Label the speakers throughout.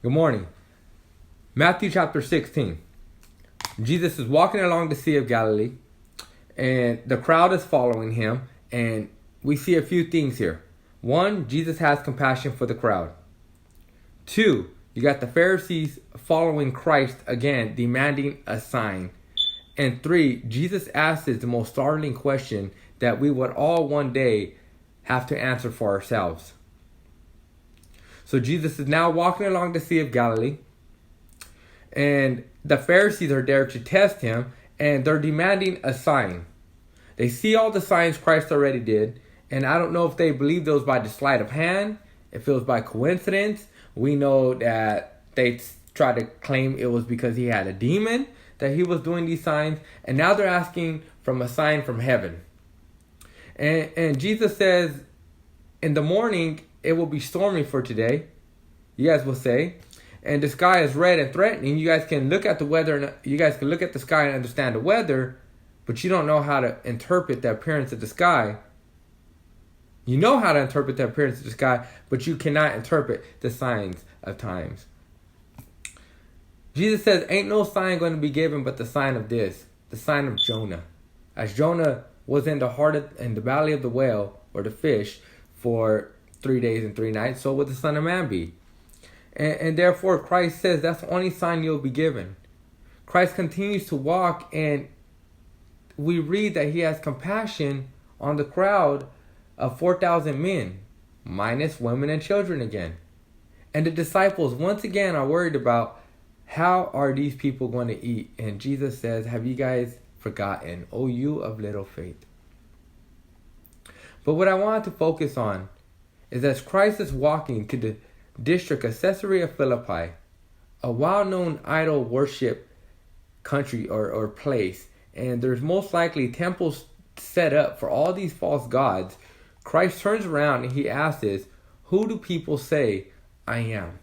Speaker 1: Good morning. Matthew chapter 16. Jesus is walking along the Sea of Galilee, and the crowd is following him, and we see a few things here. One, Jesus has compassion for the crowd. Two, you got the Pharisees following Christ again, demanding a sign. And three, Jesus asks the most startling question that we would all one day have to answer for ourselves. So Jesus is now walking along the Sea of Galilee, and the Pharisees are there to test him, and they're demanding a sign. They see all the signs Christ already did, and I don't know if they believe those by the sleight of hand, if it was by coincidence. We know that they try to claim it was because he had a demon that he was doing these signs, and now they're asking from a sign from heaven. And Jesus says, in the morning, it will be stormy for today, you guys will say, and the sky is red and threatening. You guys can look at the weather, and you guys can look at the sky and understand the weather, but you don't know how to interpret the appearance of the sky. You know how to interpret the appearance of the sky, but you cannot interpret the signs of times. Jesus says, ain't no sign going to be given but the sign of this, the sign of Jonah. As Jonah was in the belly of the whale, or the fish, for 3 days and 3 nights, so will the Son of Man be. And therefore Christ says that's the only sign you'll be given. Christ continues to walk, and we read that he has compassion on the crowd of 4,000 men, minus women and children again. And the disciples once again are worried about how are these people going to eat. And Jesus says, have you guys forgotten, O you of little faith? But what I want to focus on is as Christ is walking to the district of Caesarea Philippi, a well-known idol worship country or place, and there's most likely temples set up for all these false gods, Christ turns around and he asks, who do people say I am?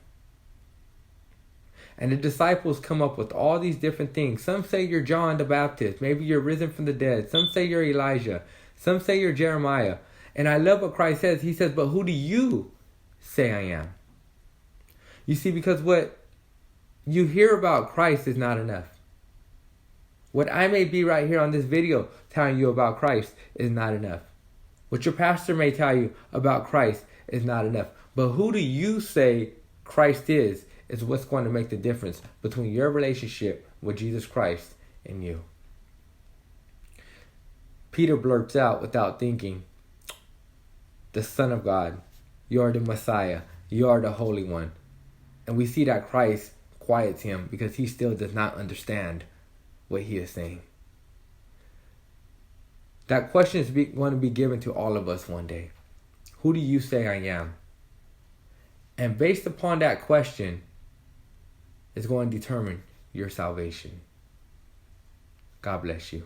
Speaker 1: And the disciples come up with all these different things. Some say you're John the Baptist. Maybe you're risen from the dead. Some say you're Elijah. Some say you're Jeremiah. And I love what Christ says. He says, but who do you say I am? You see, because what you hear about Christ is not enough. What I may be right here on this video telling you about Christ is not enough. What your pastor may tell you about Christ is not enough. But who do you say Christ is what's going to make the difference between your relationship with Jesus Christ and you. Peter blurts out without thinking, the Son of God, you are the Messiah, you are the Holy One. And we see that Christ quiets him because he still does not understand what he is saying. That question is going to be given to all of us one day. Who do you say I am? And based upon that question, is going to determine your salvation. God bless you.